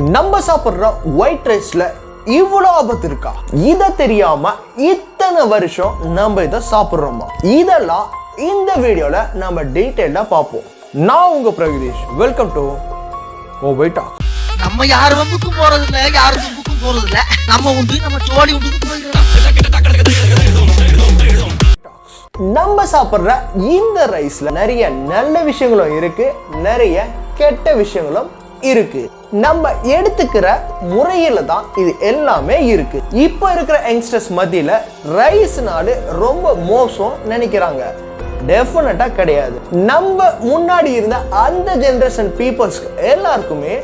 நம்ம சாப்பிடுற ஒயிட் ரைஸ்ல இவ்வளவு ஆபத்து இருக்கா? இத தெரியாம இத்தனை வருஷம் நம்ம இத சாப்பிடுறோமா? இதெல்லாம் இந்த வீடியோல நம்ம டீடைலா பார்ப்போம். நான் உங்க Pragadeesh. Welcome to weight talk. நம்ம யார் வம்புக்கும் போறது இல்ல, யார் வம்புக்கும் போறது இல்ல. நம்ம உண்டு, நம்ம ஜோலி உண்டு போயிடலாம். நம்ம சாப்பிடுற இந்த ரைஸ்ல நிறைய நல்ல விஷயங்களும் இருக்கு, நிறைய கெட்ட விஷயங்களும் இருக்கு. நம்ம எடுத்துக்கிற முறையில தான் இது எல்லாமே இருக்கு. இப்ப இருக்கிற யங்ஸ்டர்ஸ் மத்தியில ரைஸ்னால ரொம்ப மோசம் நினைக்கிறாங்க. டெஃபினட்டா கிடையாது. நம்ம முன்னாடி இருந்த அந்த ஜெனரேஷன் பீப்புள்ஸ் எல்லாருக்குமே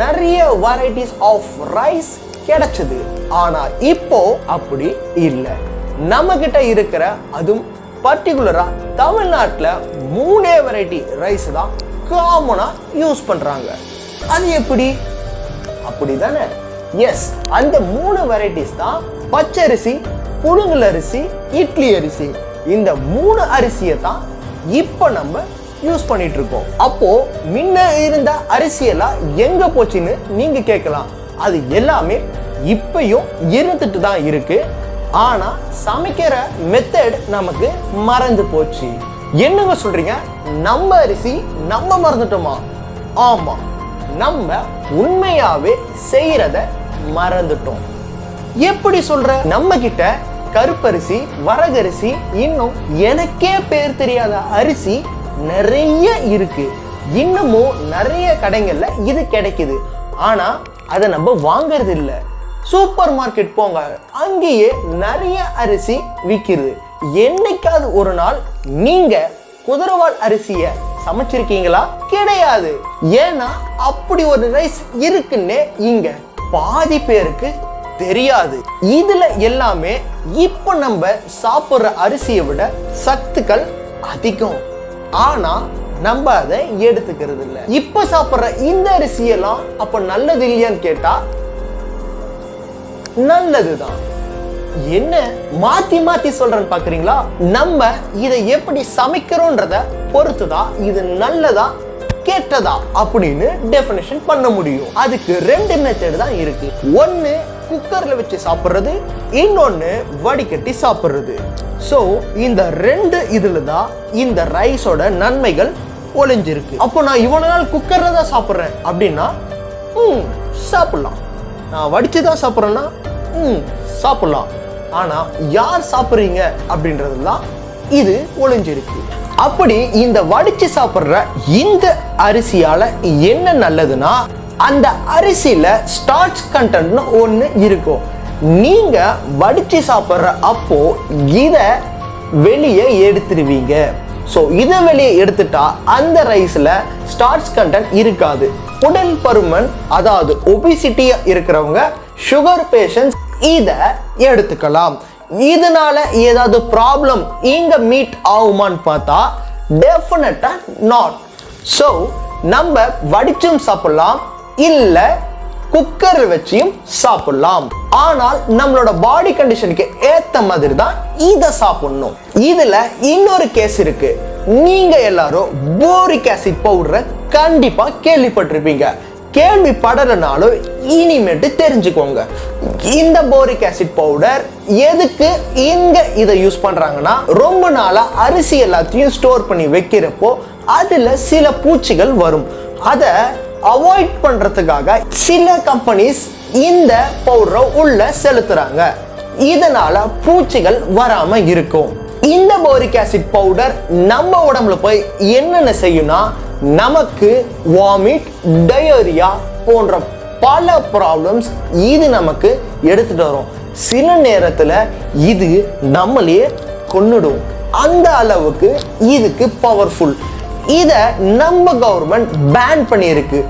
நிறைய வெரைட்டிஸ் ஆஃப் ரைஸ் கிடைச்சது. ஆனா இப்போ அப்படி இல்லை. நம்ம கிட்ட இருக்கிற அதுவும் பர்டிகுலரா தமிழ்நாட்டுல 3 வெரைட்டி ரைஸ் தான் காமனா யூஸ் பண்றாங்க. அது எப்படி? அப்படிதானே? எஸ், அந்த 3 வெரைட்டிஸ் தான் பச்சரிசி, புழுங்கல் அரிசி, இட்லி அரிசி. இந்த 3 அரிசியை தான் இப்ப நம்ம யூஸ் பண்ணிட்டு இருக்கோம். அப்போ முன்ன இருந்த அரிசியெல்லாம் எங்க போச்சுன்னு நீங்க கேட்கலாம். அது எல்லாமே இப்பயும் இருந்துட்டு தான் இருக்கு. ஆனா சமைக்கிற மெத்தட் நமக்கு மறந்து போச்சு. என்னங்க சொல்றீங்க? நம்ம அரிசி நம்ம மறந்துட்டோமா? ஆமா, நம்ம உண்மையாவே செய்யறத மறந்துட்டோம். எப்படி சொல்ற? நம்ம கிட்ட கருப்பரிசி, வரகரிசி, இன்னும் எனக்கே பேர் தெரியாத அரிசி நிறைய இருக்கு. இன்னமும் நிறைய கடைகள்ல இது கிடைக்குது. ஆனா அதை நம்ம வாங்கறது இல்ல. சூப்பர் மார்க்கெட் போங்க, அங்கேயே நிறைய அரிசி விற்கிறது. என்னைக்காவது ஒரு நாள் நீங்க குதிரவால் அரிசிய சமைச்சிருக்கீங்களா? கிடையாது. ஏன்னா அப்படி ஒரு ரைஸ் இருக்குன்னே இங்க பாதி பேருக்கு தெரியாது. இதுல எல்லாமே இப்ப நம்ம சாப்பிடுற அரிசியை விட சத்துக்கள் அதிகம். ஆனா நம்ம அதை எடுத்துக்கிறது இல்ல. இப்ப சாப்பிடுற இந்த அரிசியெல்லாம் அப்ப நல்லது இல்லையான்னு கேட்டா நல்லதுதான். என்ன மாத்தி மாத்தி சொல்றேன்னு பாக்குறீங்களா? நம்ம இதை எப்படி சமைக்கிறோன்றத பொறுத்துதான் இது நல்லதா கெட்டதா அப்படின்னு டெஃபினிஷன் பண்ண முடியும். அதுக்கு 2 மெத்தட் தான் இருக்கு. ஒன்னு குக்கர்ல வச்சு சாப்பிடுறது, இன்னொன்னு வடிகட்டி சாப்பிடுறது. சோ இந்த 2 இதுல தான் இந்த ரைஸோட நன்மைகள் ஒளிஞ்சிருக்கு. அப்போ நான் இவ்வளவு நாள் குக்கர்ல தான் சாப்பிடுறேன் அப்படின்னா சாப்பிடலாம். நான் வடிச்சுதான் சாப்பிடுறேன்னா சாப்பிடலாம். ஆனா யார் சாப்பிடுறீங்க அப்படின்றதுலாம் இது ஒளிஞ்சிருக்கு. அப்படி இந்த வடிச்சு சாப்பிடுற இந்த அரிசியால என்ன நல்லதுன்னா, அந்த அரிசியில ஸ்டார்ச் கண்டென்ட்னு ஒண்ணு இருக்கும். நீங்க வடிச்சு சாப்பிடுற அப்போ இத வெளியே எடுத்துருவீங்க. சோ இதை வெளியே எடுத்துட்டா அந்த ரைஸ்ல ஸ்டார்ச் கண்டென்ட் இருக்காது. உடல் பருமன், அதாவது ஒபிசிட்டியா இருக்கிறவங்க, சுகர் பேஷண்ட்ஸ் இத எடுத்துக்கலாம். இதனால ஏதாவது ப்ராப்ளம் இங்க மீட் ஆகுமான்னு பார்த்தா டெஃபினட்டா நாட். சோ நம்ம வடிச்சும் சாப்பிடலாம், இல்ல குக்கர் வச்சியும் சாப்பிடலாம். ஆனால் நம்மளோட பாடி கண்டிஷனுக்கு ஏத்த மாதிரி தான் இத சாப்பிடணும். இதுல இன்னொரு கேஸ் இருக்கு. நீங்க எல்லாரும் போரிக் ஆசிட் பவுடரை கண்டிப்பா கேள்விப்பட்டிருப்பீங்க. கேள்விப்படலனாலும் இனிமேட்டு தெரிஞ்சுக்கோங்க. இந்த போரிக் ஆசிட் பவுடர் எதுக்கு இங்க இதை யூஸ் பண்றாங்கன்னா, ரொம்ப நாளா அரிசி எல்லாத்தையும் ஸ்டோர் பண்ணி வைக்கிறப்போ அதுல சில பூச்சிகள் வரும். அதை அவாய்ட் பண்றதுக்காக சில கம்பெனிஸ் இந்த பவுடரை உள்ள செலுத்துறாங்க. இதனால பூச்சிகள் வராம இருக்கும். இந்த போரிக் ஆசிட் பவுடர் நம்ம உடம்புல போய் என்னென்ன செய்யும்னா, நமக்கு வாமிட், டயரியா போன்ற பல ப்ராப்ளம்ஸ் இது நமக்கு எடுத்துட்டு வரும். சில நேரத்துல இது நம்மளே கொன்னுடும். அந்த அளவுக்கு இதுக்கு பவர்ஃபுல். இத நம்ம கவர்மெண்ட் பேன் பண்ணியிருக்கு.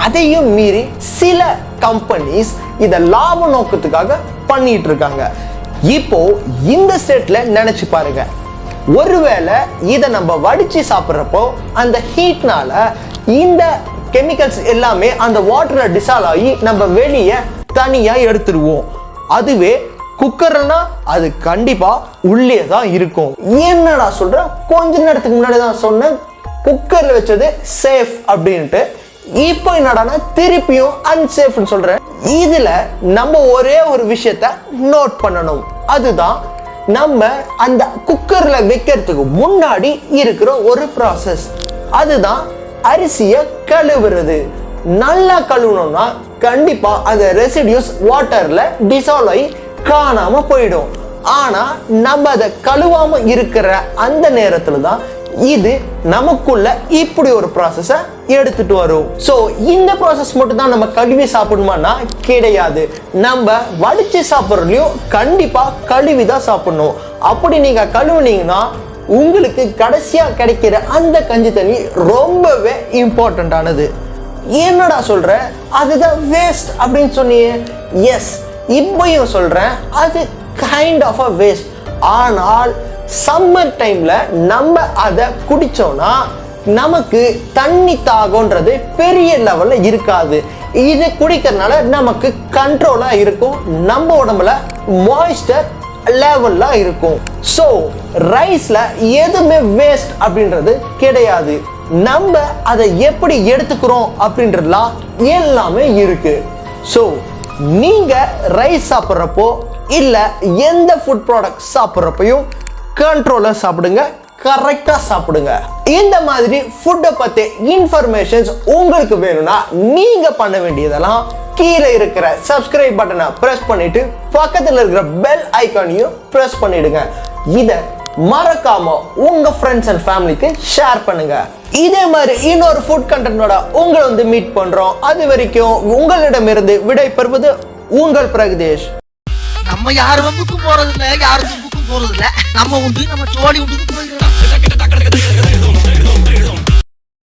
அதையும் மீறி சில கம்பெனிஸ் இத லாப நோக்கத்துக்காக பண்ணிட்டு இருக்காங்க. இப்போ இந்த ஸ்டேட்ல நினைச்சு பாருங்க, ஒருவேளை இதை நம்ம வடிச்சு சாப்பிட்றப்போ அந்த ஹீட்னால இந்த கெமிக்கல்ஸ் எல்லாமே அந்த வாட்டர்ல டிசால்வ் ஆகி நம்ம வெளியே தனியா எடுத்துருவோம். அதுவே குக்கர்னா அது கண்டிப்பா உள்ளே தான் இருக்கும். என்னடா சொல்ற? கொஞ்ச நேரத்துக்கு முன்னாடி தான் சொன்னேன் குக்கர்ல வச்சது சேஃப் அப்படின்ட்டு. இப்போ என்னடானா திருப்பியும் அன்சேஃப்னு சொல்றேன். இதுல நம்ம ஒரே ஒரு விஷயத்த நோட் பண்ணணும். அதுதான் நம்ம அந்த குக்கர்ல வைக்கிறதுக்கு முன்னாடி இருக்கிற ஒரு ப்ராசஸ். அதுதான் அரிசியை கழுவுறது. நல்லா கழுவணும்னா கண்டிப்பா அந்த ரெசிடியூஸ் வாட்டர்ல டிசால்வ் ஆகி காணாம போயிடும். ஆனா நம்ம அதை கழுவாம இருக்கிற அந்த நேரத்துல தான் இது நமக்குள்ள இப்படி ஒரு ப்ராசஸ எடுத்துட்டு வரும். சோ இந்த ப்ராசஸ் மட்டும் தான் நம்ம கழுவி சாப்பிடணுமானா கிடையாது. நம்ம வடிச்சு சாப்பிட்றதுலயும் கண்டிப்பா கழுவி தான் சாப்பிடணும். அப்படி நீங்க கழுவுனீங்கன்னா உங்களுக்கு கடைசியா கிடைக்கிற அந்த கஞ்சி தண்ணி ரொம்பவே இம்பார்ட்டன்டானது. என்னடா சொல்ற, அதுதான் வேஸ்ட் அப்படின்னு சொன்னீங்க. எஸ், இப்பயும் சொல்றேன், அது கைண்ட் ஆஃப் அ வேஸ்ட். ஆனால் சம்மர் டைம்ல நம்ம அதை குடிச்சோம்னா நமக்கு தண்ணி தாகம்ன்றது பெரிய லெவல்ல இருக்காது. இது குடிக்கிறதுனால நமக்கு கண்ட்ரோலா இருக்கும், நம்ம உடம்புல மாய்ஸ்டர் லெவல்ல இருக்கும். ஸோ ரைஸ்ல எதுவுமே வேஸ்ட் அப்படின்றது கிடையாது. நம்ம அதை எப்படி எடுத்துக்கிறோம் அப்படின்றதுலாம் எல்லாமே இருக்கு. ஸோ நீங்க ரைஸ் சாப்பிட்றப்போ இல்ல எந்த ஃபுட் ப்ராடக்ட் சாப்பிட்றப்பையும் கண்ட்ரோலா சாப்பிடுங்க, கரெக்டா சாப்பிடுங்க. இந்த மாதிரி ஃபுட்டை பத்தி இன்ஃபர்மேஷன்ஸ் உங்களுக்கு வேணும்னா நீங்க பண்ண வேண்டியதெல்லாம் கீழே இருக்கிற சப்ஸ்கிரைப் பட்டனை பிரஸ் பண்ணிட்டு பக்கத்துல இருக்கிற பெல் ஐகானையும் பிரஸ் பண்ணிடுங்க. இத மறக்காம உங்க ஃப்ரெண்ட்ஸ் அண்ட் ஃபேமிலிக்கு ஷேர் பண்ணுங்க. இதே மாதிரி இன்னொரு ஃபுட் கண்டென்ட்டோட உங்களை மீட் பண்றோம். அது வரைக்கும் உங்களிடமிருந்து விடை பெறுவது உங்கள் பிரகதீஷ். நம்ம யார் வம்புக்கும் போறது இல்ல, யார் தும்புக்கும் போறது இல்ல. நம்ம உண்டு, நம்ம சோழி உண்டு போயிடுறோம்.